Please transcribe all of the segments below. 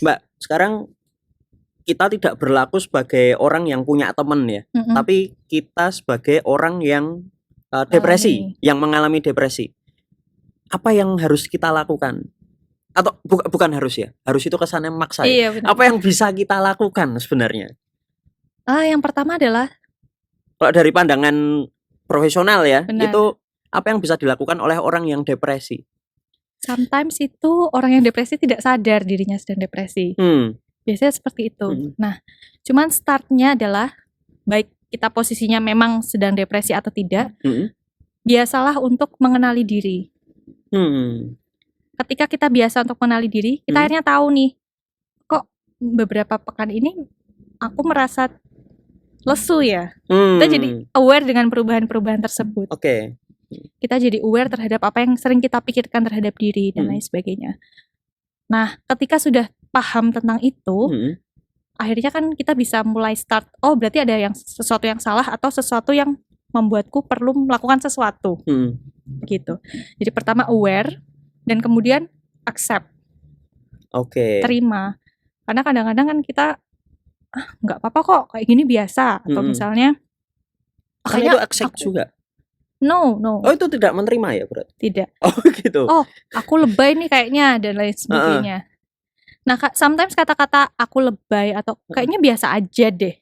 Mbak, sekarang kita tidak berlaku sebagai orang yang punya teman ya, tapi kita sebagai orang yang depresi, yang mengalami depresi. Apa yang harus kita lakukan? Atau bukan harus ya? Harus itu kesannya maksa ya. Iya, benar. Apa yang bisa kita lakukan sebenarnya? Yang pertama adalah Kalau dari pandangan profesional ya, benar. itu apa yang bisa dilakukan oleh orang yang depresi? Sometimes itu orang yang depresi tidak sadar dirinya sedang depresi. Biasanya seperti itu. Nah, cuman startnya adalah baik kita posisinya memang sedang depresi atau tidak, biasalah untuk mengenali diri. Ketika kita biasa untuk mengenali diri, kita akhirnya tahu nih, kok beberapa pekan ini aku merasa lesu ya. Kita jadi aware dengan perubahan-perubahan tersebut. Oke. Kita jadi aware terhadap apa yang sering kita pikirkan terhadap diri dan lain sebagainya. Nah, ketika sudah paham tentang itu, akhirnya kan kita bisa mulai start, oh berarti ada sesuatu yang salah atau sesuatu yang membuatku perlu melakukan sesuatu. Begitu. Jadi pertama aware, dan kemudian accept. Oke. Terima. Karena kadang-kadang kan kita nggak apa-apa kok, kayak gini biasa. Atau misalnya kayaknya itu accept juga. No. Oh, itu tidak menerima ya berarti? Tidak. Oh gitu. Oh, aku lebay nih kayaknya dan lain sebagainya. Nah, sometimes kata-kata aku lebay atau kayaknya biasa aja deh.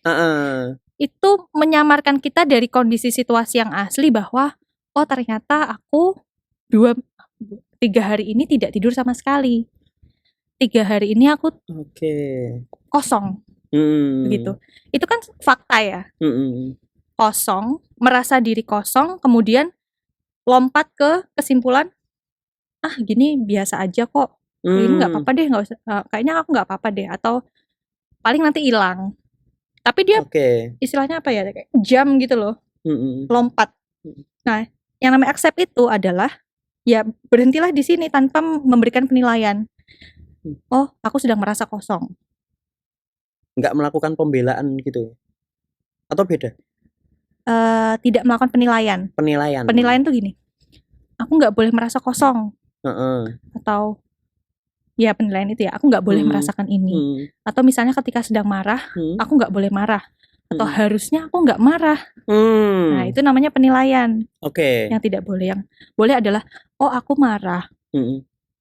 Itu menyamarkan kita dari kondisi situasi yang asli bahwa oh ternyata aku 3 hari ini tidak tidur sama sekali. 3 hari ini aku kosong. Begitu. Itu kan fakta ya. Kosong, merasa diri kosong, kemudian lompat ke kesimpulan, gini biasa aja kok. Ini nggak apa-apa deh, nggak usah. Kayaknya aku nggak apa-apa deh, atau paling nanti hilang. Tapi dia istilahnya apa ya, kayak jam gitu loh, lompat. Nah, yang namanya accept itu adalah ya berhentilah di sini tanpa memberikan penilaian. Oh, aku sedang merasa kosong. Nggak melakukan pembelaan gitu, atau beda? Tidak melakukan penilaian. Penilaian tuh gini, aku nggak boleh merasa kosong. Atau ya penilaian itu ya, aku nggak boleh merasakan ini. Atau misalnya ketika sedang marah, aku nggak boleh marah. Atau harusnya aku nggak marah. Nah, itu namanya penilaian. Yang tidak boleh. Yang boleh adalah, oh aku marah.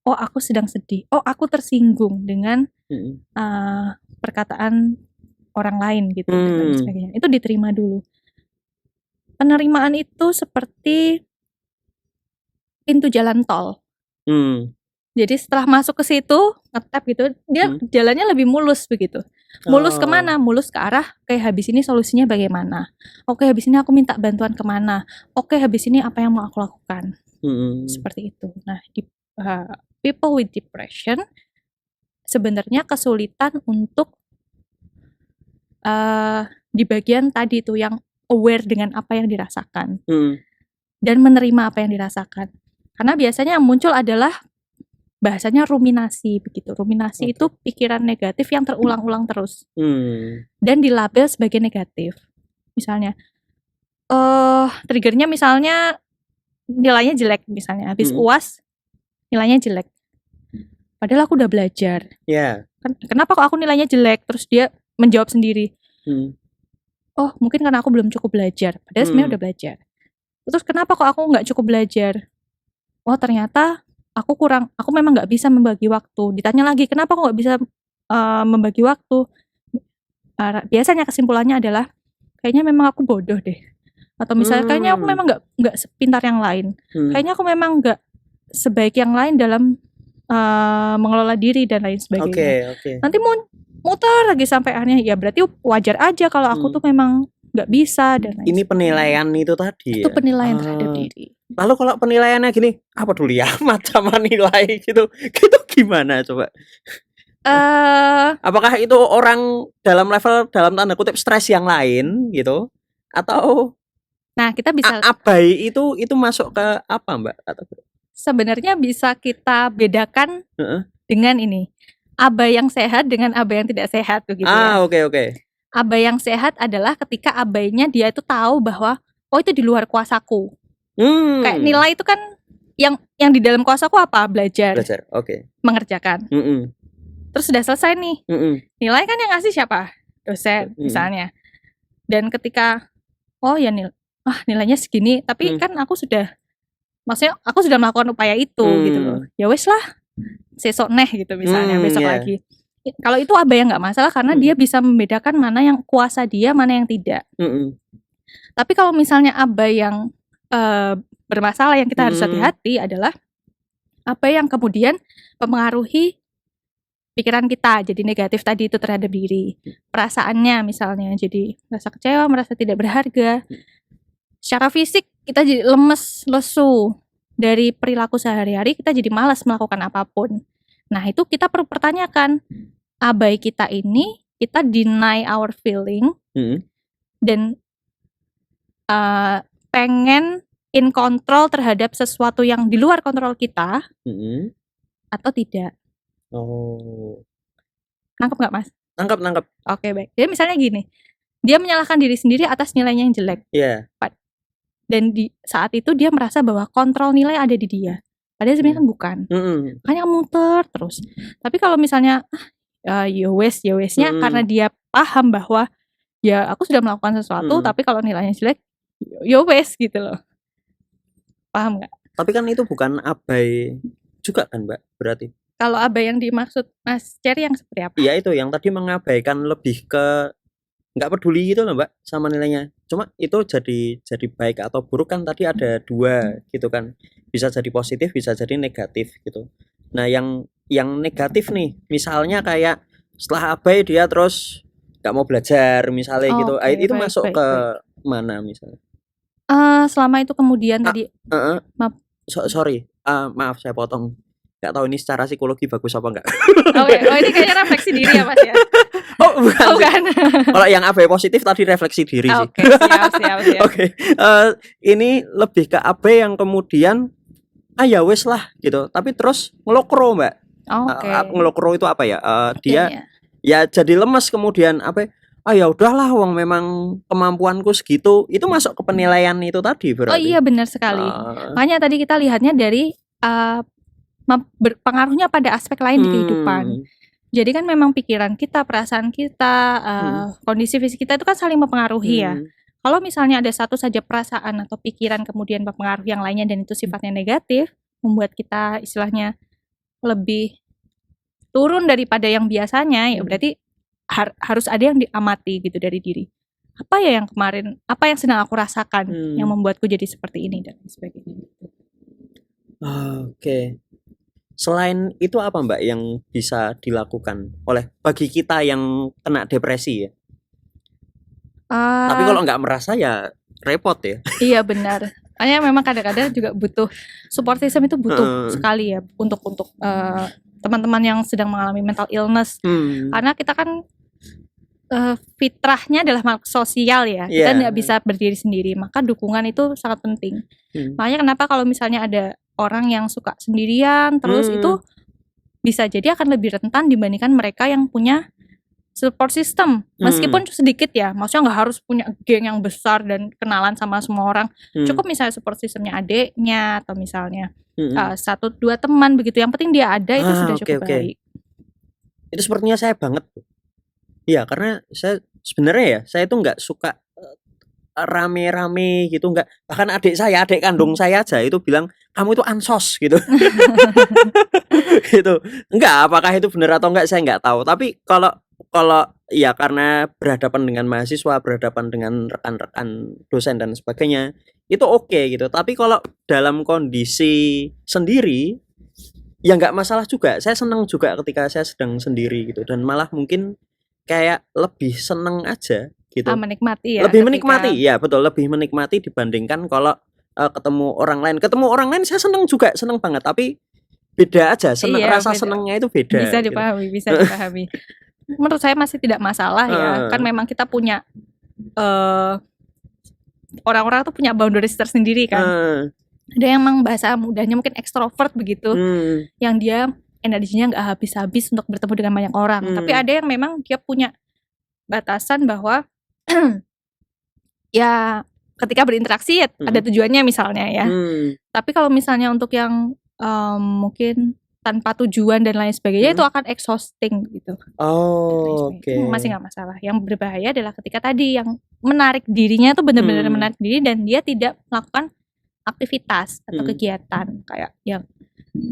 Oh aku sedang sedih. Oh aku tersinggung dengan perkataan orang lain gitu. Dan lain sebagainya. Itu diterima dulu. Penerimaan itu seperti pintu jalan tol. Jadi setelah masuk ke situ, nge-tap gitu, dia jalannya lebih mulus begitu. Mulus kemana? Mulus ke arah, oke habis ini solusinya bagaimana? Oke habis ini aku minta bantuan kemana? Oke habis ini apa yang mau aku lakukan? Seperti itu. Nah, people with depression sebenarnya kesulitan untuk di bagian tadi itu yang aware dengan apa yang dirasakan dan menerima apa yang dirasakan. Karena biasanya yang muncul adalah bahasanya ruminasi begitu. Ruminasi itu pikiran negatif yang terulang-ulang terus. Dan dilabel sebagai negatif. Misalnya triggernya misalnya nilainya jelek misalnya. Habis UAS nilainya jelek. Padahal aku udah belajar. Kenapa kok aku nilainya jelek? Terus dia menjawab sendiri. Oh, mungkin karena aku belum cukup belajar. Padahal sebenarnya udah belajar. Terus kenapa kok aku nggak cukup belajar? Oh, ternyata aku memang nggak bisa membagi waktu. Ditanya lagi, kenapa aku nggak bisa membagi waktu? Biasanya kesimpulannya adalah, kayaknya memang aku bodoh deh. Atau misalnya, kayaknya aku memang nggak sepintar yang lain. Kayaknya aku memang nggak sebaik yang lain dalam mengelola diri dan lain sebagainya. Nanti muter lagi sampai akhirnya, ya berarti wajar aja kalau aku tuh memang nggak bisa dan lain. Ini penilaian itu tadi. Itu penilaian terhadap diri. Lalu kalau penilaiannya gini, apa dulu ya amat sama nilai gitu gimana coba? Apakah itu orang dalam level dalam tanda kutip stres yang lain gitu, atau nah kita bisa abai itu masuk ke apa Mbak? Atau sebenarnya bisa kita bedakan dengan ini, abai yang sehat dengan abai yang tidak sehat begitu ya. Oke. Abai yang sehat adalah ketika abainya dia itu tahu bahwa oh itu di luar kuasaku. Kayak nilai itu kan yang di dalam kuasaku apa? Belajar. Oke. Mengerjakan. terus sudah selesai nih. Nilai kan yang ngasih siapa? Dosen misalnya. Dan ketika oh ya nilainya segini, tapi kan maksudnya aku sudah melakukan upaya itu gitu loh. Ya wes lah, sesok gitu misalnya besok lagi. Kalau itu abai yang nggak masalah karena dia bisa membedakan mana yang kuasa dia, mana yang tidak. Tapi kalau misalnya abai yang bermasalah yang kita harus hati-hati adalah abai yang kemudian mempengaruhi pikiran kita jadi negatif tadi itu terhadap diri. Perasaannya misalnya jadi merasa kecewa, merasa tidak berharga. Secara fisik kita jadi lemes, lesu. Dari perilaku sehari-hari kita jadi malas melakukan apapun. Nah itu kita perlu pertanyakan, abai kita ini, kita deny our feeling dan pengen in control terhadap sesuatu yang di luar kontrol kita atau tidak. Nangkep nggak Mas? Nangkep. Oke, baik. Jadi misalnya gini, dia menyalahkan diri sendiri atas nilainya yang jelek. Dan di saat itu dia merasa bahwa kontrol nilai ada di dia. Padahal sebenarnya kan bukan. Makanya muter terus. Tapi kalau misalnya ya wesnya karena dia paham bahwa ya aku sudah melakukan sesuatu tapi kalau nilainya jelek ya wes gitu loh. Paham nggak? Tapi kan itu bukan abai juga kan Mbak berarti. Kalau abai yang dimaksud Mas Cherry yang seperti apa? Iya itu yang tadi mengabaikan lebih ke nggak peduli gitu loh Mbak sama nilainya. Cuma itu jadi baik atau buruk kan tadi ada dua gitu kan. Bisa jadi positif, bisa jadi negatif gitu. Nah yang negatif nih, misalnya kayak setelah abai dia terus nggak mau belajar misalnya gitu. Itu masuk ke mana misalnya? Selama itu kemudian tadi. Maaf saya potong. Nggak tahu ini secara psikologi bagus apa enggak. Oh ini kayaknya refleksi diri ya Mas ya. Bukan. Kalau yang abai positif tadi refleksi diri sih. Siap. Oke. Ini lebih ke abai yang kemudian ya wes lah gitu. Tapi terus ngelokro Mbak. Ngelokro itu apa ya? Dia ya jadi lemes kemudian apa? Ya udahlah wong memang kemampuanku segitu. Itu masuk ke penilaian itu tadi berarti. Oh iya benar sekali. Makanya tadi kita lihatnya dari berpengaruhnya pada aspek lain di kehidupan. Jadi kan memang pikiran kita, perasaan kita, kondisi fisik kita itu kan saling mempengaruhi ya. Kalau misalnya ada satu saja perasaan atau pikiran kemudian mempengaruhi yang lainnya dan itu sifatnya negatif, membuat kita istilahnya lebih turun daripada yang biasanya, ya berarti harus ada yang diamati gitu dari diri. Apa ya yang kemarin, apa yang sedang aku rasakan yang membuatku jadi seperti ini dan sebagainya. Oke. Selain itu apa Mbak yang bisa dilakukan oleh bagi kita yang kena depresi ya? Tapi kalau nggak merasa ya repot ya. Iya benar. Hanya memang kadang-kadang juga butuh support system itu butuh sekali ya untuk teman-teman yang sedang mengalami mental illness. Karena kita kan fitrahnya adalah makhluk sosial ya. Kita nggak bisa berdiri sendiri. Maka dukungan itu sangat penting. Makanya kenapa kalau misalnya ada orang yang suka sendirian terus itu bisa jadi akan lebih rentan dibandingkan mereka yang punya support system meskipun sedikit ya, maksudnya nggak harus punya geng yang besar dan kenalan sama semua orang. Cukup misalnya support systemnya adeknya atau misalnya 1-2 teman begitu, yang penting dia ada itu sudah cukup baik. Itu sepertinya saya banget ya, karena saya sebenarnya ya saya itu nggak suka rame-rame gitu, enggak. Bahkan adik kandung saya aja itu bilang kamu itu ansos gitu. Gitu. Enggak, apakah itu benar atau enggak saya enggak tahu. Tapi kalau ya karena berhadapan dengan mahasiswa, berhadapan dengan rekan-rekan dosen dan sebagainya, itu oke gitu. Tapi kalau dalam kondisi sendiri ya enggak masalah juga. Saya senang juga ketika saya sedang sendiri gitu, dan malah mungkin kayak lebih seneng aja gitu. Menikmati ya. Lebih menikmati, ya betul, lebih menikmati dibandingkan kalau ketemu orang lain. Ketemu orang lain saya seneng juga, seneng banget. Tapi beda aja, rasa senengnya itu beda. Bisa dipahami, gitu. Bisa dipahami. Menurut saya masih tidak masalah ya. Kan memang kita punya orang-orang tuh punya boundaries tersendiri kan. Ada yang memang bahasa mudahnya mungkin ekstrovert begitu, yang dia energinya nggak habis-habis untuk bertemu dengan banyak orang. Tapi ada yang memang dia punya batasan bahwa ya ketika berinteraksi ya ada tujuannya misalnya ya. Tapi kalau misalnya untuk yang mungkin tanpa tujuan dan lain sebagainya itu akan exhausting gitu. Oke. Masih nggak masalah. Yang berbahaya adalah ketika tadi yang menarik dirinya itu benar-benar menarik diri dan dia tidak melakukan aktivitas atau kegiatan kayak yang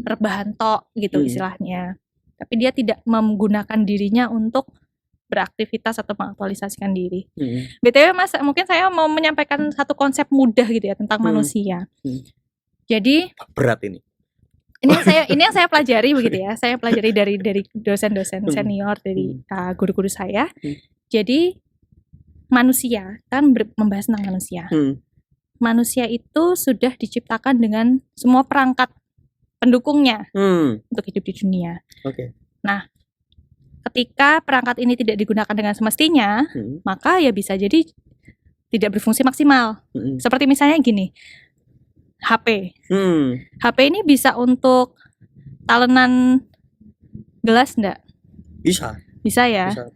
rebahan tok gitu istilahnya. Tapi dia tidak menggunakan dirinya untuk beraktivitas atau mengaktualisasikan diri. BTW Mas, mungkin saya mau menyampaikan satu konsep mudah gitu ya tentang manusia. Jadi berat ini. Ini yang saya pelajari begitu ya. Saya pelajari dari dosen-dosen senior, dari guru-guru saya. Jadi manusia kan membahas tentang manusia. Manusia itu sudah diciptakan dengan semua perangkat pendukungnya untuk hidup di dunia. Nah, ketika perangkat ini tidak digunakan dengan semestinya, maka ya bisa jadi tidak berfungsi maksimal. Seperti misalnya gini, HP. HP ini bisa untuk talenan gelas enggak? Bisa. Bisa ya. Bisa.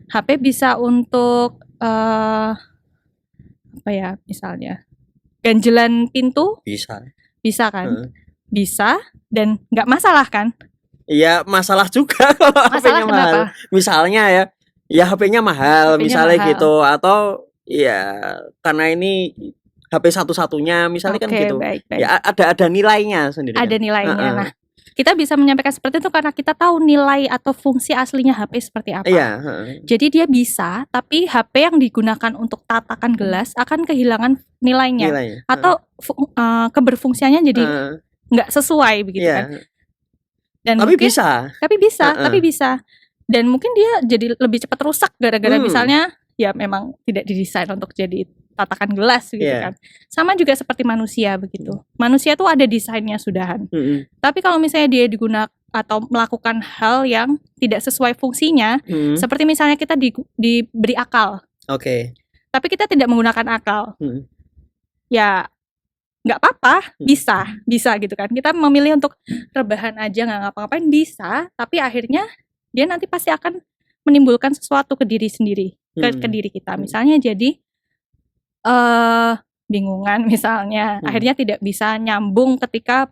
HP bisa untuk apa ya misalnya? Ganjelan pintu? Bisa. Bisa kan? Bisa dan nggak masalah kan? Iya, masalah juga kalau HP-nya mahal. Misalnya ya HP-nya mahal, misalnya mahal. Gitu, atau ya karena ini HP satu-satunya misalnya kan gitu. Baik. Ya ada nilainya sendiri. Ada kan? Nilainya. Nah, kita bisa menyampaikan seperti itu karena kita tahu nilai atau fungsi aslinya HP seperti apa. Jadi dia bisa, tapi HP yang digunakan untuk tatakan gelas akan kehilangan nilainya. Atau keberfungsiannya jadi nggak sesuai begitu kan. Dan tapi mungkin, bisa. Dan mungkin dia jadi lebih cepat rusak gara-gara misalnya ya memang tidak didesain untuk jadi tatakan gelas gitu kan. Sama juga seperti manusia begitu. Manusia tuh ada desainnya sudahan. Tapi kalau misalnya dia digunakan atau melakukan hal yang tidak sesuai fungsinya, seperti misalnya kita diberi akal. Tapi kita tidak menggunakan akal. Ya nggak apa-apa, bisa gitu kan. Kita memilih untuk rebahan aja nggak ngapa-ngapain bisa, tapi akhirnya dia nanti pasti akan menimbulkan sesuatu ke diri sendiri, ke diri kita. Misalnya jadi bingungan misalnya, akhirnya tidak bisa nyambung ketika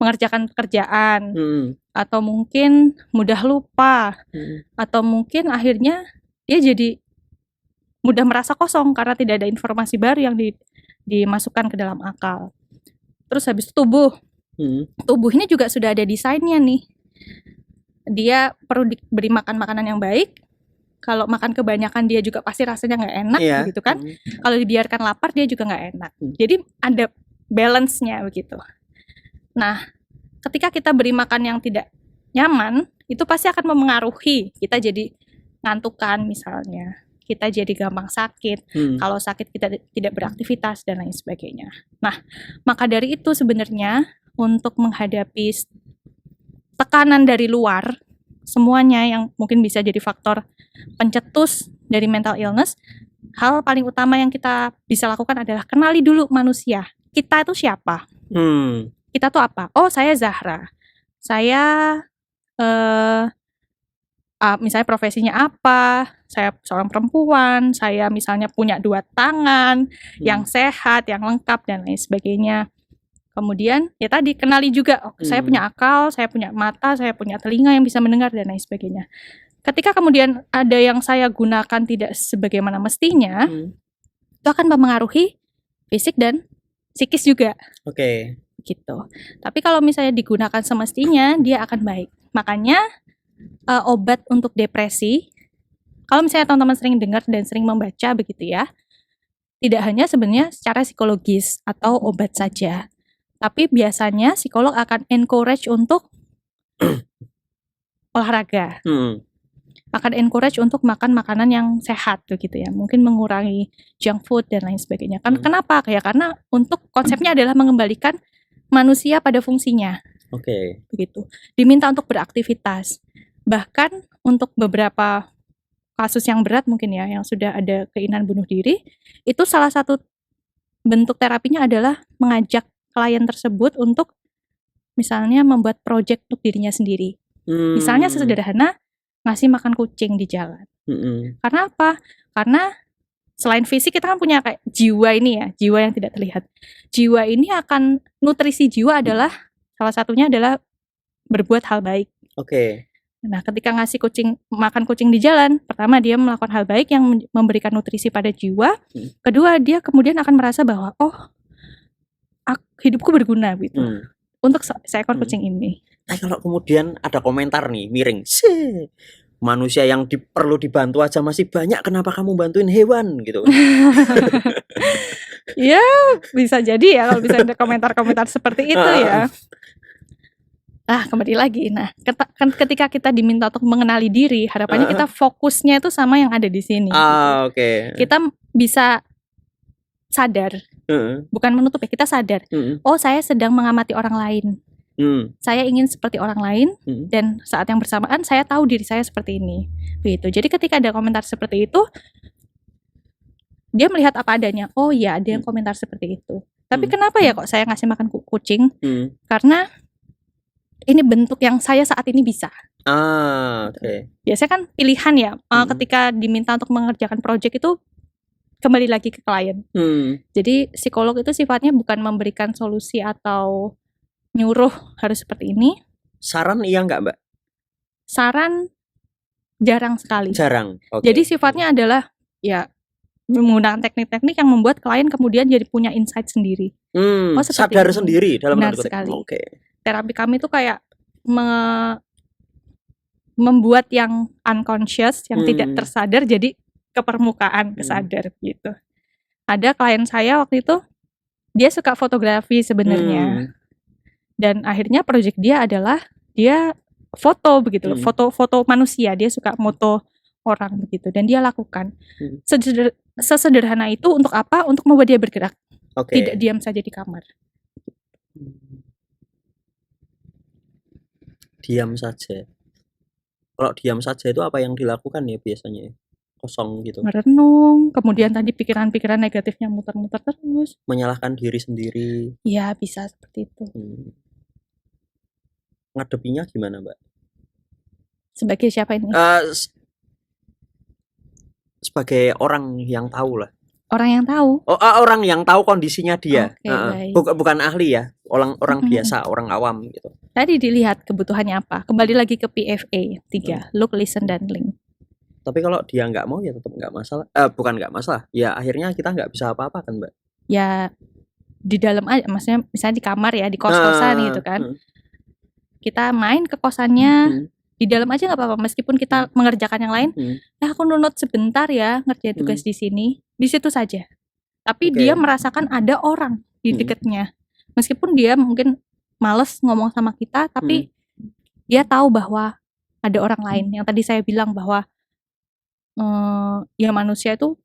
mengerjakan pekerjaan, atau mungkin mudah lupa, atau mungkin akhirnya dia jadi mudah merasa kosong karena tidak ada informasi baru yang dimasukkan ke dalam akal. Terus habis itu tubuh ini juga sudah ada desainnya nih. Dia perlu diberi makan makanan yang baik. Kalau makan kebanyakan dia juga pasti rasanya nggak enak gitu kan. Kalau dibiarkan lapar dia juga nggak enak. Jadi ada balance-nya begitu. Nah, ketika kita beri makan yang tidak nyaman, itu pasti akan memengaruhi kita jadi ngantukan misalnya. Kita jadi gampang sakit, kalau sakit kita tidak beraktivitas dan lain sebagainya. Nah, maka dari itu sebenarnya untuk menghadapi tekanan dari luar, semuanya yang mungkin bisa jadi faktor pencetus dari mental illness, hal paling utama yang kita bisa lakukan adalah kenali dulu manusia. Kita itu siapa? Kita tuh apa? Oh, saya Zahra. Saya misalnya profesinya apa, saya seorang perempuan, saya misalnya punya 2 tangan, yang sehat, yang lengkap, dan lain sebagainya. Kemudian ya tadi kenali juga, saya punya akal, saya punya mata, saya punya telinga yang bisa mendengar, dan lain sebagainya. Ketika kemudian ada yang saya gunakan tidak sebagaimana mestinya, itu akan mempengaruhi fisik dan psikis juga. Gitu. Tapi kalau misalnya digunakan semestinya, dia akan baik. Makanya obat untuk depresi, kalau misalnya teman-teman sering dengar dan sering membaca begitu ya, tidak hanya sebenarnya secara psikologis atau obat saja, tapi biasanya psikolog akan encourage untuk olahraga, akan encourage untuk makan makanan yang sehat begitu ya, mungkin mengurangi junk food dan lain sebagainya. Kenapa? Ya karena untuk konsepnya adalah mengembalikan manusia pada fungsinya. Begitu. Diminta untuk beraktivitas. Bahkan untuk beberapa kasus yang berat mungkin ya, yang sudah ada keinginan bunuh diri, itu salah satu bentuk terapinya adalah mengajak klien tersebut untuk misalnya membuat proyek untuk dirinya sendiri. Misalnya sesederhana ngasih makan kucing di jalan. Karena apa? Karena selain fisik kita kan punya kayak jiwa ini ya, jiwa yang tidak terlihat. Jiwa ini nutrisi jiwa adalah salah satunya adalah berbuat hal baik. Oke. Nah, ketika ngasih makan kucing di jalan, pertama dia melakukan hal baik yang memberikan nutrisi pada jiwa. Kedua, dia kemudian akan merasa bahwa hidupku berguna gitu. Untuk seekor kucing ini. Nah, kalau kemudian ada komentar nih miring, manusia yang perlu dibantu aja masih banyak, kenapa kamu bantuin hewan gitu? Ya, bisa jadi ya kalau bisa ada komentar-komentar seperti itu ya. Kembali lagi. Nah, ketika kita diminta untuk mengenali diri, harapannya kita fokusnya itu sama yang ada di sini. Oke. Kita bisa sadar, bukan menutup ya, kita sadar. Oh, saya sedang mengamati orang lain. Saya ingin seperti orang lain, dan saat yang bersamaan saya tahu diri saya seperti ini. Begitu. Jadi ketika ada komentar seperti itu, dia melihat apa adanya. Oh ya, ada yang komentar seperti itu. Tapi kenapa ya kok saya ngasih makan kucing? Karena ini bentuk yang saya saat ini bisa. Oke. Biasanya kan pilihan ya, ketika diminta untuk mengerjakan proyek itu kembali lagi ke klien. Jadi psikolog itu sifatnya bukan memberikan solusi atau nyuruh harus seperti ini. Saran iya nggak, Mbak? Saran jarang sekali. Jarang. Okay. Jadi sifatnya adalah ya menggunakan teknik-teknik yang membuat klien kemudian jadi punya insight sendiri. Sadar ini sendiri dalam benar sekali. Terapi kami tuh kayak membuat yang unconscious, yang tidak tersadar jadi ke permukaan, kesadar gitu. Ada klien saya waktu itu, dia suka fotografi sebenarnya. Dan akhirnya proyek dia adalah dia foto begitu loh, foto manusia, dia suka moto orang begitu, dan dia lakukan. Sesederhana itu untuk apa? Untuk membuat dia bergerak. Tidak diam saja di kamar. Diam saja. Kalau diam saja itu apa yang dilakukan ya biasanya? Kosong gitu. Merenung, kemudian tadi pikiran-pikiran negatifnya muter-muter terus. Menyalahkan diri sendiri. Ya, bisa seperti itu. Ngadepinya gimana, Mbak? Sebagai siapa ini? Sebagai orang yang tahu lah. Orang yang tahu? Orang yang tahu kondisinya dia. Okay, bukan ahli ya, orang biasa, orang awam gitu. Tadi dilihat kebutuhannya apa. Kembali lagi ke PFA 3, look, listen, dan link. Tapi kalau dia nggak mau ya tetap nggak masalah. Bukan nggak masalah. Ya akhirnya kita nggak bisa apa-apa kan, Mbak. Ya di dalam aja, maksudnya misalnya di kamar ya, di kos-kosan gitu kan. Kita main ke kosannya. Di dalam aja nggak apa-apa, meskipun kita mengerjakan yang lain. Aku nunut sebentar ya ngerjain tugas di sini, di situ saja. Tapi dia merasakan ada orang di dekatnya, meskipun dia mungkin males ngomong sama kita, tapi dia tahu bahwa ada orang lain. Yang tadi saya bilang bahwa ya manusia itu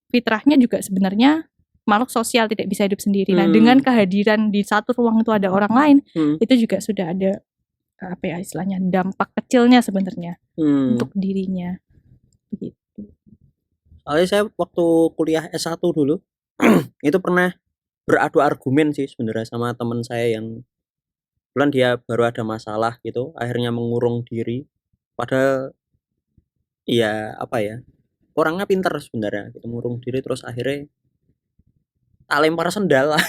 fitrahnya juga sebenarnya makhluk sosial, tidak bisa hidup sendiri. Nah, dengan kehadiran di satu ruang itu ada orang lain, itu juga sudah ada apa ya istilahnya, dampak kecilnya sebenarnya untuk dirinya begitu. Soalnya saya waktu kuliah S1 dulu itu pernah beradu argumen sih sebenarnya sama teman saya yang bulan dia baru ada masalah gitu, akhirnya mengurung diri, padahal ya apa ya, orangnya pintar sebenarnya gitu, mengurung diri terus akhirnya tak lempar sendal lah.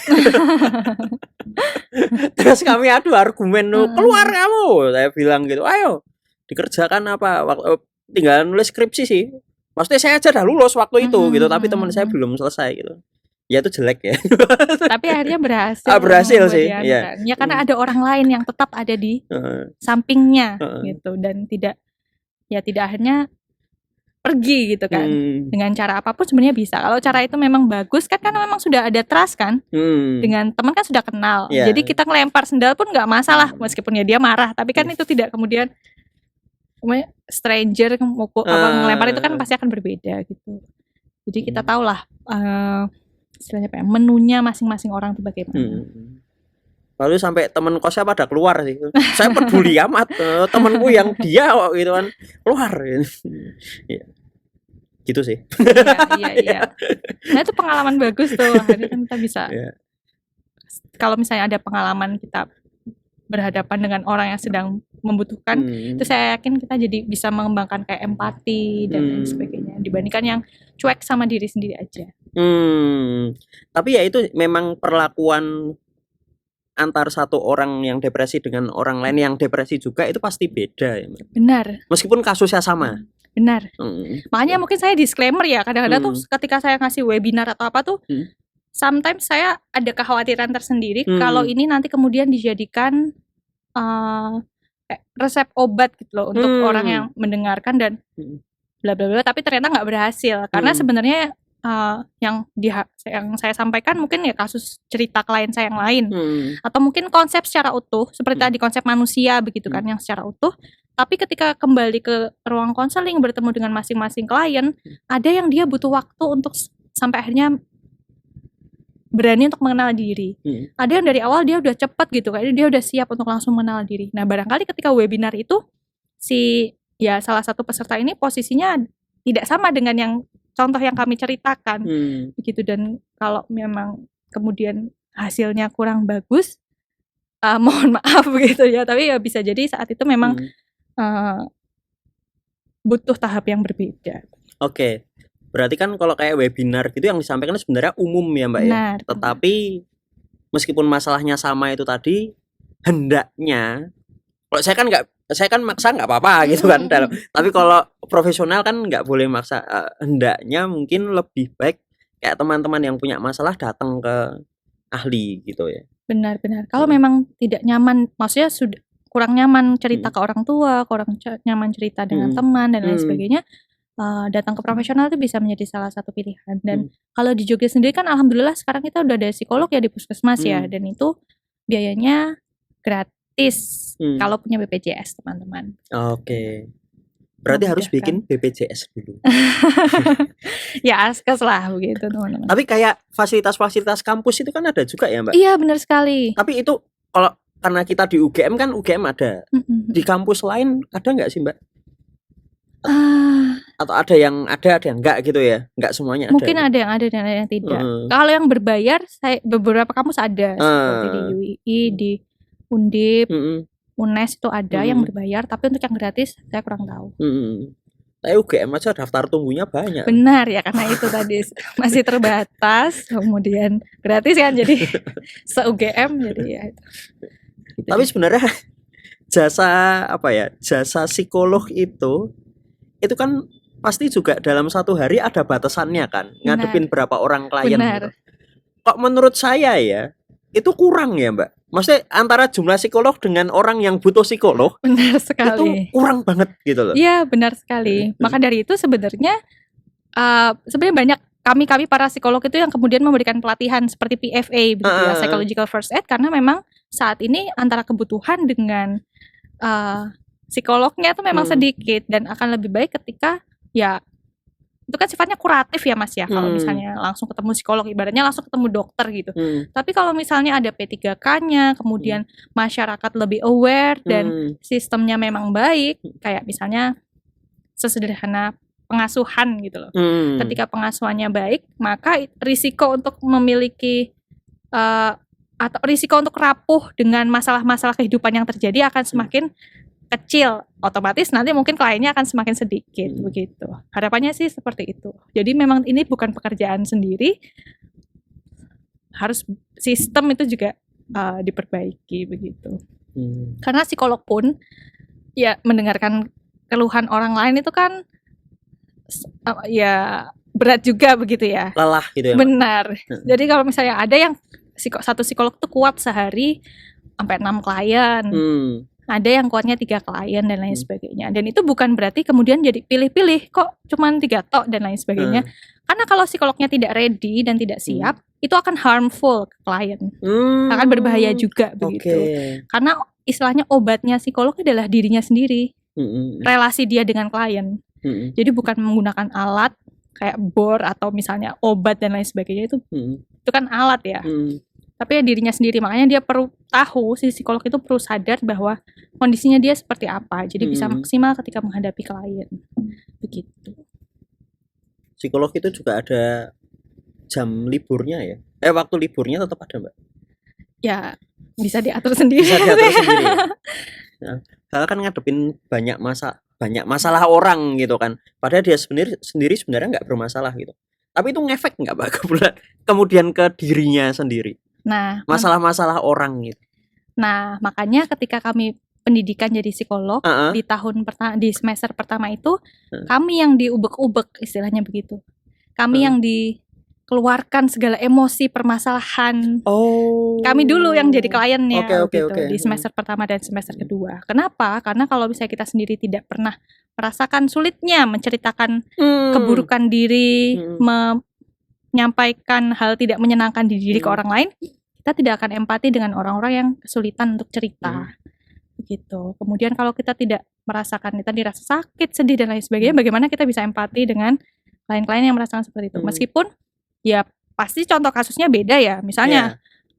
Terus kami adu argumen, keluar kamu, saya bilang gitu, ayo dikerjakan apa, waktu tinggal nulis skripsi sih, maksudnya saya aja udah lulus waktu itu gitu, tapi teman saya belum selesai gitu. Ya itu jelek ya. Tapi akhirnya berhasil. Berhasil sih. Ya. Ya karena ada orang lain yang tetap ada di sampingnya gitu, dan tidak akhirnya pergi gitu kan. Dengan cara apapun sebenarnya bisa. Kalau cara itu memang bagus kan, karena memang sudah ada trust kan. Dengan teman kan sudah kenal. Jadi kita ngelempar sendal pun nggak masalah, meskipun ya dia marah. Tapi kan itu tidak kemudian stranger ngelempar, itu kan pasti akan berbeda gitu. Jadi kita tahulah istilahnya apa ya, menunya masing-masing orang itu bagaimana. Lalu sampai temen kosnya pada keluar sih. Saya peduli amat, temenku yang dia gitu kan keluar. Ya. Gitu sih. Iya. Nah itu pengalaman bagus tuh. Akhirnya kan kita bisa. Kalau misalnya ada pengalaman kita berhadapan dengan orang yang sedang membutuhkan, itu saya yakin kita jadi bisa mengembangkan kayak empati dan lain sebagainya, dibandingkan yang cuek sama diri sendiri aja. Tapi ya itu memang perlakuan antar satu orang yang depresi dengan orang lain yang depresi juga itu pasti beda ya, Mbak. Benar. Meskipun kasusnya sama. Benar. Makanya mungkin saya disclaimer ya, kadang-kadang tuh ketika saya ngasih webinar atau apa tuh, sometimes saya ada kekhawatiran tersendiri kalau ini nanti kemudian dijadikan resep obat gitu loh untuk orang yang mendengarkan dan bla bla bla, tapi ternyata nggak berhasil karena sebenarnya yang saya sampaikan mungkin ya kasus cerita klien saya yang lain atau mungkin konsep secara utuh seperti tadi konsep manusia begitu kan yang secara utuh, tapi ketika kembali ke ruang konseling bertemu dengan masing-masing klien, ada yang dia butuh waktu untuk sampai akhirnya berani untuk mengenal diri. Ada yang dari awal dia udah cepet gitu, kayaknya dia udah siap untuk langsung mengenal diri. Nah barangkali ketika webinar itu salah satu peserta ini posisinya tidak sama dengan yang contoh yang kami ceritakan begitu, dan kalau memang kemudian hasilnya kurang bagus, mohon maaf gitu ya, tapi ya bisa jadi saat itu memang butuh tahap yang berbeda. Oke. Berarti kan kalau kayak webinar gitu yang disampaikan sebenarnya umum ya Mbak. Benar, ya. Tetapi meskipun masalahnya sama itu tadi, hendaknya kalau saya kan maksa nggak apa-apa gitu kan tapi kalau profesional kan nggak boleh maksa. Hendaknya mungkin lebih baik kayak teman-teman yang punya masalah datang ke ahli gitu ya. Benar-benar. Kalau memang tidak nyaman, maksudnya sudah kurang nyaman cerita ke orang tua, kurang nyaman cerita dengan teman dan lain sebagainya, datang ke profesional itu bisa menjadi salah satu pilihan. Dan kalau di Jogja sendiri kan alhamdulillah sekarang kita udah ada psikolog ya di puskesmas ya, dan itu biayanya gratis kalau punya BPJS teman-teman. Oke. Berarti harus bikin BPJS dulu. Ya askes lah begitu teman-teman. Tapi kayak fasilitas-fasilitas kampus itu kan ada juga ya Mbak? Iya benar sekali. Tapi itu kalau karena kita di UGM kan UGM ada. Di kampus lain ada nggak sih Mbak? Atau ada yang enggak gitu ya? Enggak semuanya ada. Mungkin ada yang ada dan ada yang tidak. Kalau yang berbayar, beberapa kampus ada seperti di UII, di Undip, UNES itu ada yang berbayar, tapi untuk yang gratis saya kurang tahu. Tapi UGM aja daftar tunggunya banyak. Benar ya, karena itu tadi masih terbatas, kemudian gratis kan jadi se-UGM jadi ya itu. Gitu. Tapi sebenarnya jasa psikolog itu kan pasti juga dalam satu hari ada batasannya kan, ngadepin berapa orang klien gitu. Kok menurut saya ya itu kurang ya Mbak. Maksudnya antara jumlah psikolog dengan orang yang butuh psikolog, benar sekali, itu kurang banget gitu loh. Iya benar sekali. Maka dari itu sebenarnya banyak kami para psikolog itu yang kemudian memberikan pelatihan seperti PFA begitu ya, psychological first aid, karena memang saat ini antara kebutuhan dengan psikolognya itu memang sedikit, dan akan lebih baik ketika ya itu kan sifatnya kuratif ya Mas ya, kalau misalnya langsung ketemu psikolog ibaratnya langsung ketemu dokter gitu. Tapi kalau misalnya ada P3K-nya, kemudian masyarakat lebih aware dan sistemnya memang baik, kayak misalnya sesederhana pengasuhan gitu loh. Ketika pengasuhannya baik, maka risiko untuk memiliki atau risiko untuk rapuh dengan masalah-masalah kehidupan yang terjadi akan semakin kecil, otomatis nanti mungkin kliennya akan semakin sedikit begitu. Harapannya sih seperti itu. Jadi memang ini bukan pekerjaan sendiri, harus sistem itu juga diperbaiki begitu. Karena psikolog pun ya mendengarkan keluhan orang lain itu kan ya berat juga begitu ya. Lelah gitu ya. Benar. Jadi kalau misalnya ada yang satu psikolog tuh kuat sehari sampai 6 klien. Ada yang kuatnya 3 klien dan lain sebagainya. Dan itu bukan berarti kemudian jadi pilih-pilih kok cuman 3 tok dan lain sebagainya. Karena kalau psikolognya tidak ready dan tidak siap, itu akan harmful ke klien. Akan berbahaya juga begitu. Karena istilahnya obatnya psikolog adalah dirinya sendiri. Relasi dia dengan klien. Jadi bukan menggunakan alat kayak bor atau misalnya obat dan lain sebagainya, itu kan alat ya. Tapi ya dirinya sendiri, makanya dia perlu tahu, si psikolog itu perlu sadar bahwa kondisinya dia seperti apa, jadi bisa maksimal ketika menghadapi klien begitu. Psikolog itu juga ada jam liburnya ya? Waktu liburnya tetap ada Mbak? Ya bisa diatur sendiri. Bisa diatur sendiri ya? Nah, kan ngadepin banyak masalah orang gitu kan, padahal dia sendiri sebenarnya nggak bermasalah gitu, tapi itu ngefek nggak Mbak kemudian ke dirinya sendiri? Nah, masalah-masalah orang gitu. Nah, makanya ketika kami pendidikan jadi psikolog di tahun di semester pertama itu kami yang diubek-ubek, istilahnya begitu. Kami yang dikeluarkan segala emosi, permasalahan. Kami dulu yang jadi kliennya gitu di semester pertama dan semester kedua. Kenapa? Karena kalau misalnya kita sendiri tidak pernah merasakan sulitnya menceritakan keburukan diri, menyampaikan hal tidak menyenangkan di diri ke orang lain, kita tidak akan empati dengan orang-orang yang kesulitan untuk cerita. Begitu. Kemudian kalau kita tidak merasakan, kita dirasa sakit, sedih dan lain sebagainya, bagaimana kita bisa empati dengan klien-klien yang merasakan seperti itu? Meskipun ya pasti contoh kasusnya beda ya. Misalnya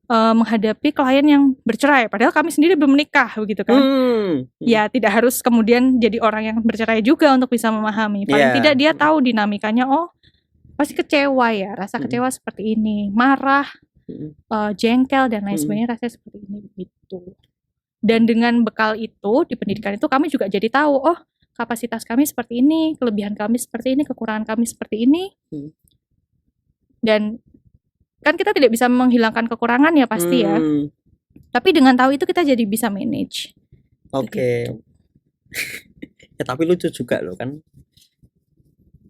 menghadapi klien yang bercerai, padahal kami sendiri belum menikah, begitu kan? Ya tidak harus kemudian jadi orang yang bercerai juga untuk bisa memahami. Paling tidak dia tahu dinamikanya. Oh, pasti kecewa ya, rasa kecewa seperti ini, marah, jengkel dan lain sebagainya, rasanya seperti ini gitu. Dan dengan bekal itu di pendidikan itu kami juga jadi tahu, oh kapasitas kami seperti ini, kelebihan kami seperti ini, kekurangan kami seperti ini. Dan kan kita tidak bisa menghilangkan kekurangan ya pasti ya. Tapi dengan tahu itu kita jadi bisa manage. Oke. Ya tapi lucu juga loh kan.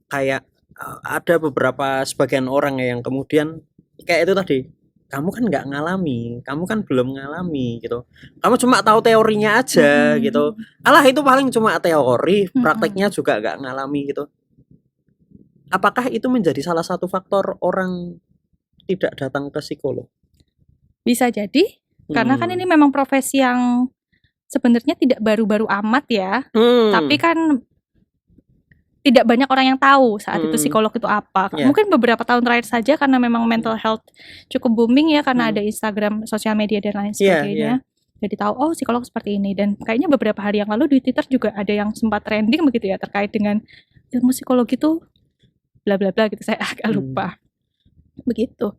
Kayak ada beberapa sebagian orang yang kemudian kayak itu tadi, kamu kan nggak ngalami, kamu kan belum ngalami gitu, kamu cuma tahu teorinya aja gitu. Alah itu paling cuma teori, prakteknya juga nggak ngalami gitu. Apakah itu menjadi salah satu faktor orang tidak datang ke psikolog? Bisa jadi, karena kan ini memang profesi yang sebenarnya tidak baru-baru amat ya, tapi kan tidak banyak orang yang tahu saat itu psikolog itu apa. Mungkin beberapa tahun terakhir saja karena memang mental health cukup booming ya, karena ada Instagram, sosial media dan lain sebagainya. Jadi tahu, oh psikolog seperti ini. Dan kayaknya beberapa hari yang lalu di Twitter juga ada yang sempat trending begitu ya, terkait dengan ilmu psikologi itu bla bla bla gitu, saya agak lupa. Begitu.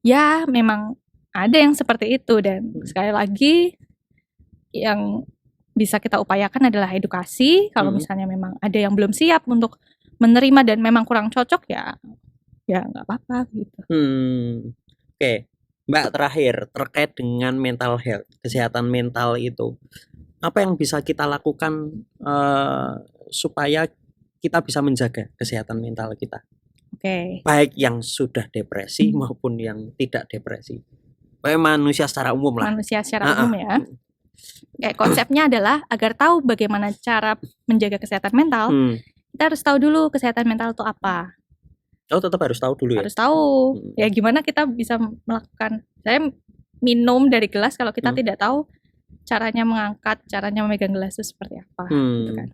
Ya memang ada yang seperti itu, dan sekali lagi yang bisa kita upayakan adalah edukasi. Kalau misalnya memang ada yang belum siap untuk menerima dan memang kurang cocok, ya nggak apa-apa gitu. Oke. Mbak, terakhir terkait dengan mental health, kesehatan mental itu, apa yang bisa kita lakukan supaya kita bisa menjaga kesehatan mental kita? Baik yang sudah depresi maupun yang tidak depresi. Kayak manusia secara umum lah. Manusia secara umum ya. Kayak konsepnya adalah agar tahu bagaimana cara menjaga kesehatan mental, kita harus tahu dulu kesehatan mental itu apa. Oh, tetap harus tahu dulu ya? Harus tahu. Ya gimana kita bisa melakukan, saya minum dari gelas kalau kita tidak tahu caranya mengangkat, caranya memegang gelas itu seperti apa gitu kan.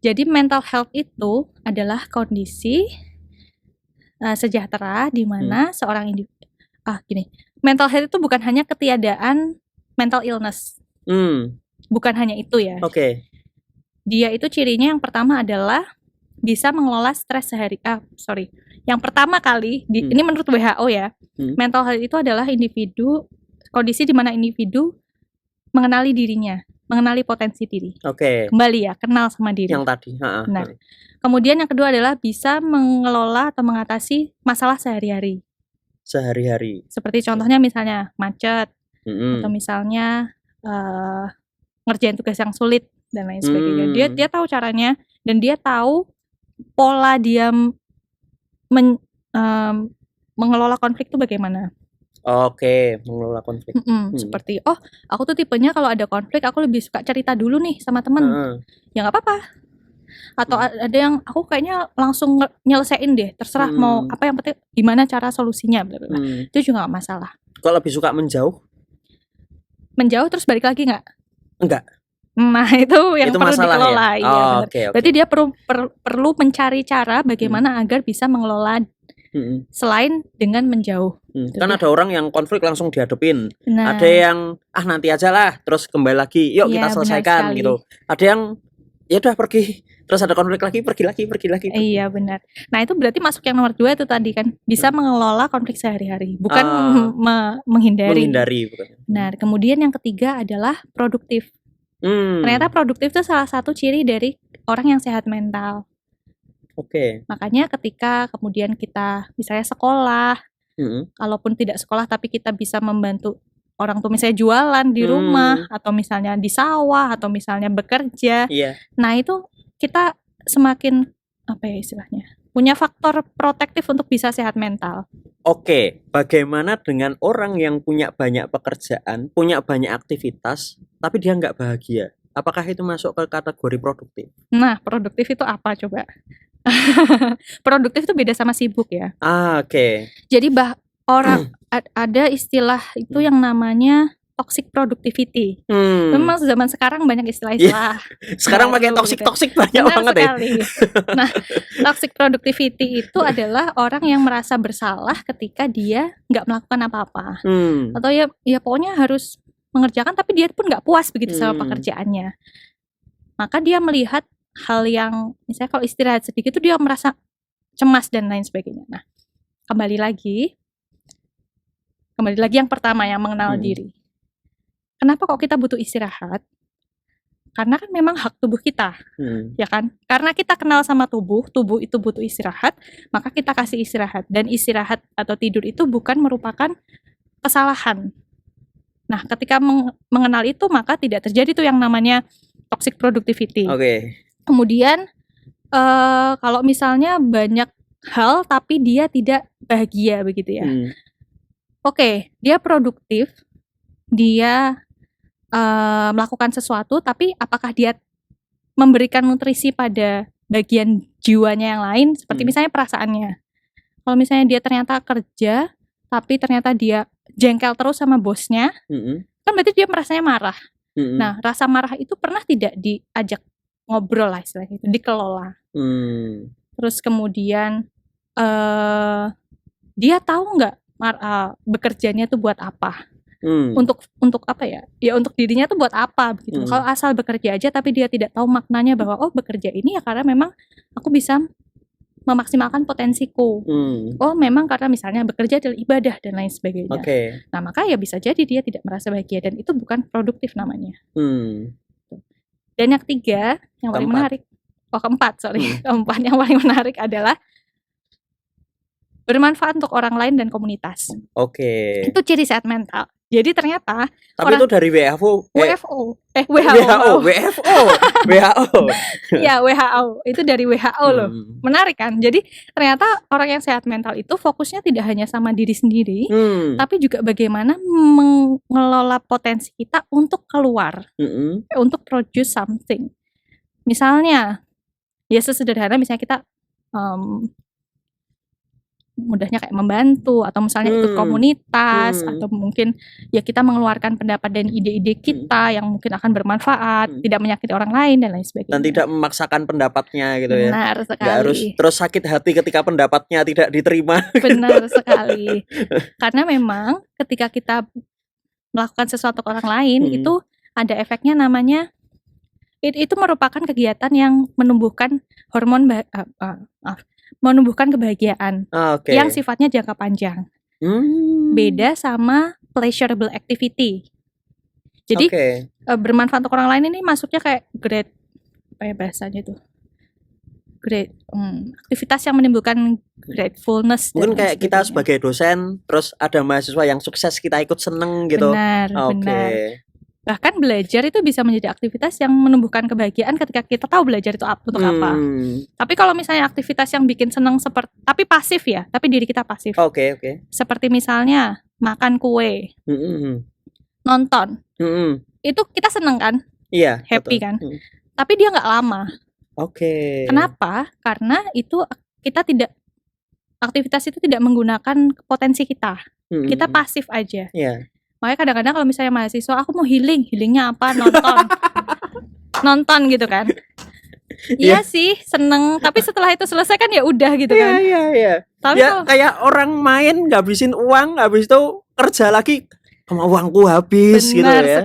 Jadi mental health itu adalah kondisi sejahtera di mana seorang individu, mental health itu bukan hanya ketiadaan mental illness. Bukan hanya itu ya. Dia itu cirinya yang pertama adalah bisa mengelola stres yang pertama kali ini menurut WHO ya, mental health itu adalah kondisi di mana individu mengenali dirinya, mengenali potensi diri. Kembali ya, kenal sama diri. Yang tadi. Nah, kemudian yang kedua adalah bisa mengelola atau mengatasi masalah sehari-hari. Seperti contohnya misalnya macet, atau misalnya ngerjain tugas yang sulit dan lain sebagainya. Dia tahu caranya, dan dia tahu pola dia mengelola konflik itu bagaimana. Mengelola konflik. Seperti, oh aku tuh tipenya kalau ada konflik aku lebih suka cerita dulu nih sama temen. Ya nggak apa-apa. Atau ada yang aku kayaknya langsung nyelesain deh, terserah mau apa, yang penting gimana cara solusinya, bla bla bla. Itu juga nggak masalah. Kalau lebih suka menjauh terus balik lagi nggak? Enggak. Nah itu yang perlu dikelola ya. Berarti dia perlu mencari cara bagaimana agar bisa mengelola selain dengan menjauh. Kan ada orang yang konflik langsung dihadapin, ada yang nanti aja lah, terus kembali lagi, yuk kita selesaikan gitu. Ada yang ya udah pergi, terus ada konflik lagi, pergi lagi. Iya benar. Nah itu berarti masuk yang nomor 2 itu tadi kan, bisa mengelola konflik sehari-hari, bukan menghindari. Bukan. Nah kemudian yang ketiga adalah produktif. Ternyata produktif itu salah satu ciri dari orang yang sehat mental. Makanya ketika kemudian kita misalnya sekolah, kalaupun tidak sekolah tapi kita bisa membantu orang tuh misalnya jualan di rumah atau misalnya di sawah atau misalnya bekerja. Nah, itu kita semakin apa ya istilahnya? Punya faktor protektif untuk bisa sehat mental. Oke, bagaimana dengan orang yang punya banyak pekerjaan, punya banyak aktivitas, tapi dia nggak bahagia? Apakah itu masuk ke kategori produktif? Nah, produktif itu apa coba? Produktif itu beda sama sibuk ya. Oke. Jadi orang ada istilah itu yang namanya toxic productivity. Memang zaman sekarang banyak istilah-istilah. Sekarang pakai toxic banyak banget sekali. Nah, toxic productivity itu adalah orang yang merasa bersalah ketika dia nggak melakukan apa-apa. Atau ya pokoknya harus mengerjakan tapi dia pun nggak puas begitu sama pekerjaannya. Maka dia melihat hal yang misalnya kalau istirahat sedikit itu dia merasa cemas dan lain sebagainya. Nah, kembali lagi yang pertama yang mengenal diri. Kenapa kok kita butuh istirahat? Karena kan memang hak tubuh kita, ya kan? Karena kita kenal sama tubuh itu butuh istirahat, maka kita kasih istirahat. Dan istirahat atau tidur itu bukan merupakan kesalahan. Nah, ketika mengenal itu, maka tidak terjadi tuh yang namanya toxic productivity. Kemudian, kalau misalnya banyak hal tapi dia tidak bahagia begitu ya. Dia produktif, dia melakukan sesuatu, tapi apakah dia memberikan nutrisi pada bagian jiwanya yang lain, seperti misalnya perasaannya. Kalau misalnya dia ternyata kerja, tapi ternyata dia jengkel terus sama bosnya, kan berarti dia merasanya marah. Nah, rasa marah itu pernah tidak diajak ngobrol lah istilahnya, dikelola. Terus kemudian dia tahu nggak bekerjanya tuh buat apa? Untuk apa ya? Ya untuk dirinya tuh buat apa begitu. Kalau asal bekerja aja tapi dia tidak tahu maknanya bahwa bekerja ini ya karena memang aku bisa memaksimalkan potensiku. Memang karena misalnya bekerja adalah ibadah dan lain sebagainya. Nah, maka ya bisa jadi dia tidak merasa bahagia dan itu bukan produktif namanya. Dan yang ketiga, yang paling menarik. Keempat yang paling menarik adalah bermanfaat untuk orang lain dan komunitas. Itu ciri sehat mental. Jadi ternyata tapi itu dari WHO. Ya, WHO. Itu dari WHO loh. Menarik kan? Jadi ternyata orang yang sehat mental itu fokusnya tidak hanya sama diri sendiri, tapi juga bagaimana mengelola potensi kita untuk keluar, untuk produce something. Misalnya, ya sesederhana misalnya kita mudahnya kayak membantu atau misalnya ikut komunitas atau mungkin ya kita mengeluarkan pendapat dan ide-ide kita yang mungkin akan bermanfaat, tidak menyakiti orang lain dan lain sebagainya. Dan tidak memaksakan pendapatnya gitu ya. Benar sekali. Nggak harus terus sakit hati ketika pendapatnya tidak diterima. Benar sekali. Karena memang ketika kita melakukan sesuatu ke orang lain itu ada efeknya namanya itu merupakan kegiatan yang menumbuhkan hormon menumbuhkan kebahagiaan yang sifatnya jangka panjang. Beda sama pleasurable activity. Jadi bermanfaat untuk orang lain ini masuknya kayak great, apa ya bahasanya itu? Great, aktivitas yang menimbulkan gratefulness. Mungkin kayak kita sebagai dosen, terus ada mahasiswa yang sukses kita ikut seneng gitu. Benar. Bahkan belajar itu bisa menjadi aktivitas yang menumbuhkan kebahagiaan ketika kita tahu belajar itu untuk apa. Tapi kalau misalnya aktivitas yang bikin senang tapi pasif ya, tapi diri kita pasif. Seperti misalnya makan kue, nonton. Itu kita senang kan? Iya. Happy betul. Kan? Tapi dia nggak lama. Kenapa? Karena itu aktivitas itu tidak menggunakan potensi kita. Kita pasif aja. Makanya kadang-kadang kalau misalnya mahasiswa aku mau healingnya apa? Nonton gitu kan. Iya sih, seneng. Tapi setelah itu selesai kan ya udah gitu kan. Iya. Tapi ya, kayak orang main ngabisin uang, habis itu kerja lagi sama uangku habis gitu ya.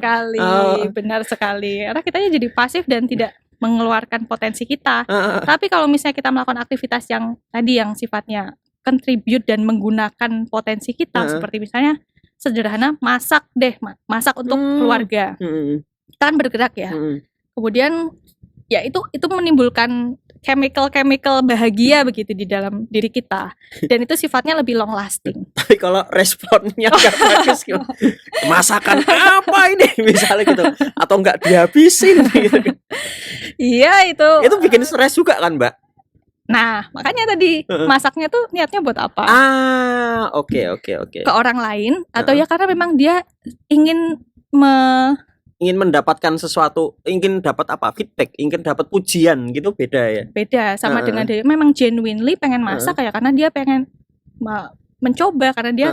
Benar sekali. Karena kita jadi pasif dan tidak mengeluarkan potensi kita. Tapi kalau misalnya kita melakukan aktivitas yang tadi yang sifatnya contribute dan menggunakan potensi kita, seperti misalnya sederhana masak untuk keluarga. Kita kan bergerak ya. Kemudian ya itu menimbulkan chemical bahagia begitu di dalam diri kita, dan itu sifatnya lebih long lasting. Tapi kalau responnya nggak bagus, masakan apa ini misalnya gitu, atau nggak dihabisin gitu. Iya, itu bikin stres juga kan, Mbak? Nah, makanya tadi masaknya tuh niatnya buat apa? Oke. Ke orang lain, atau ya karena memang dia ingin mendapatkan sesuatu, ingin dapat apa, feedback, ingin dapat pujian gitu, beda ya. Beda sama dengan dia memang genuinely pengen masak ya karena dia pengen mencoba, karena dia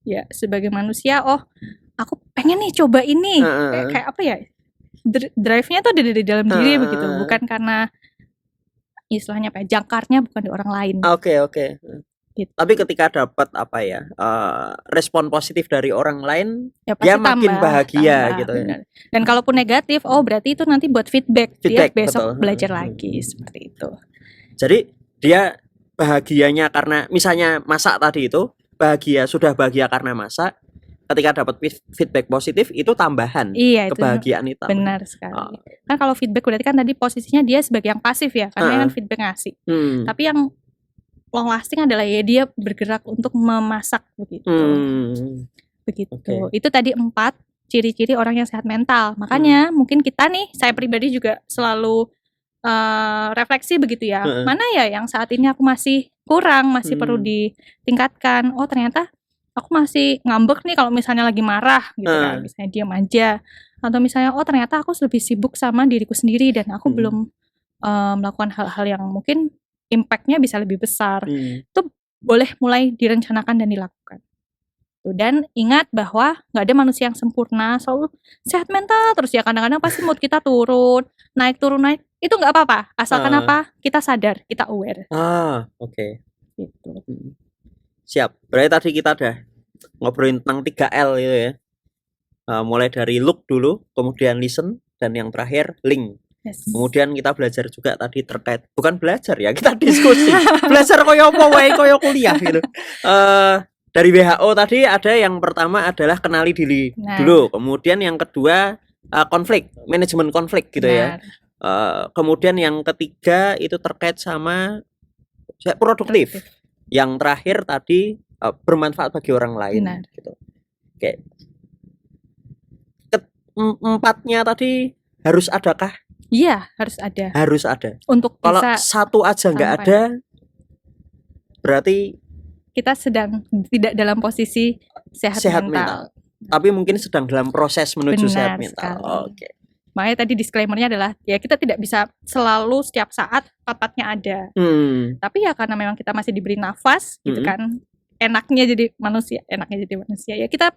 ya sebagai manusia, oh aku pengen nih coba ini, kayak apa ya, drive-nya tuh ada di dalam diri begitu, bukan karena istilahnya apa ya, jangkarnya bukan di orang lain. Oke. Gitu. Tapi ketika dapat apa ya, respon positif dari orang lain, ya dia makin bahagia gitu ya. Dan kalaupun negatif, oh berarti itu nanti buat feedback dia besok belajar lagi, seperti itu. Jadi dia bahagianya karena misalnya masak tadi itu, sudah bahagia karena masak. Ketika dapat feedback positif itu tambahan, kebahagiaan itu. Benar sekali. Kan kalau feedback berarti kan tadi posisinya dia sebagai yang pasif ya, karena kan feedback ngasih. Tapi yang long lasting adalah ya dia bergerak untuk memasak begitu. Begitu. Okay. Itu tadi 4 ciri-ciri orang yang sehat mental. Makanya mungkin kita nih, saya pribadi juga selalu refleksi begitu ya. Mana ya yang saat ini aku masih kurang, masih perlu ditingkatkan. Oh ternyata aku masih ngambek nih kalau misalnya lagi marah gitu kan. Misalnya diam aja. Atau misalnya oh ternyata aku lebih sibuk sama diriku sendiri dan aku belum melakukan hal-hal yang mungkin impact-nya bisa lebih besar. Itu boleh mulai direncanakan dan dilakukan. Dan ingat bahwa nggak ada manusia yang sempurna, selalu sehat mental terus ya. Kadang-kadang pasti mood kita turun, naik. Itu nggak apa-apa, asalkan apa? Kita sadar, kita aware. Oke. Gitu. Siap. Berarti tadi kita udah ngobrolin tentang 3L gitu ya. Mulai dari look dulu, kemudian listen, dan yang terakhir link. Yes. Kemudian kita belajar juga tadi terkait, bukan belajar ya, kita diskusi. Belajar koyo apa wae, koyo kuliah gitu. Dari WHO tadi ada yang pertama adalah kenali diri dulu. Kemudian yang kedua konflik, manajemen konflik gitu ya. Kemudian yang ketiga itu terkait sama produktif. Yang terakhir tadi bermanfaat bagi orang lain gitu. Oke. Empatnya tadi harus adakah? Iya, harus ada. Harus ada. Untuk kalau satu aja nggak ada, berarti kita sedang tidak dalam posisi sehat mental. Tapi mungkin sedang dalam proses menuju sehat mental. Oke. Makanya tadi disclaimer-nya adalah ya kita tidak bisa selalu setiap saat empatnya ada. Tapi ya karena memang kita masih diberi nafas gitu kan, enaknya jadi manusia ya kita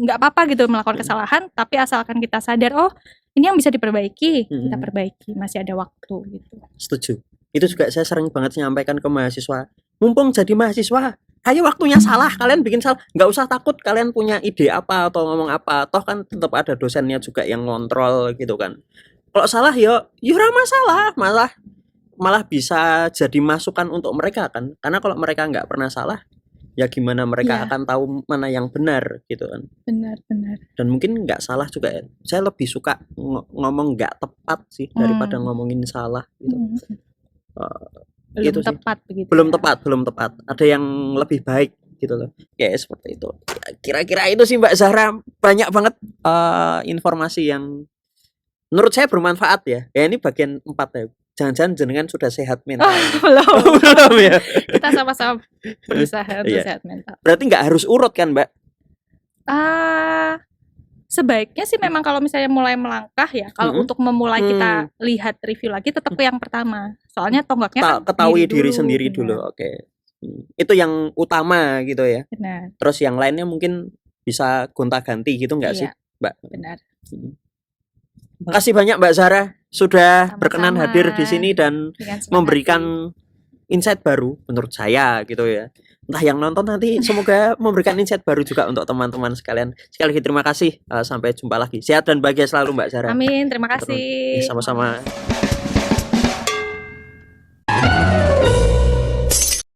nggak apa-apa gitu melakukan kesalahan, tapi asalkan kita sadar oh ini yang bisa diperbaiki, kita perbaiki, masih ada waktu gitu. Setuju. Itu juga saya sering banget menyampaikan ke mahasiswa. Mumpung jadi mahasiswa, ayo waktunya salah, kalian bikin salah, nggak usah takut kalian punya ide apa atau ngomong apa, toh kan tetap ada dosennya juga yang ngontrol gitu kan. Kalau salah ya masalah, malah bisa jadi masukan untuk mereka kan. Karena kalau mereka nggak pernah salah, ya gimana mereka akan tahu mana yang benar gitu kan. Benar. Dan mungkin nggak salah juga ya. Saya lebih suka ngomong nggak tepat sih daripada ngomongin salah gitu. Belum tepat begitu. Belum tepat. Ada yang lebih baik gitu loh. Kayak seperti itu. Ya, kira-kira itu sih Mbak Zahra, banyak banget informasi yang menurut saya bermanfaat ya. Ya ini bagian 4 ya. Jangan-jangan jenengan sudah sehat mental. Belum ya. Kita sama-sama berusaha untuk sehat mental. Berarti nggak harus urut kan Mbak? Sebaiknya sih memang kalau misalnya mulai melangkah ya, kalau untuk memulai kita lihat review lagi tetap yang pertama. Soalnya tonggaknya kan ketahui diri sendiri dulu. Oke. Itu yang utama gitu ya. Benar. Terus yang lainnya mungkin bisa gonta-ganti gitu nggak sih Mbak? Benar. Terima kasih banyak Mbak Zahra sudah berkenan hadir di sini dan memberikan insight baru menurut saya gitu ya. Entah yang nonton nanti semoga memberikan insight baru juga untuk teman-teman sekalian. Sekali lagi terima kasih. Sampai jumpa lagi. Sehat dan bahagia selalu Mbak Zahra. Amin. Terima kasih. Sama-sama.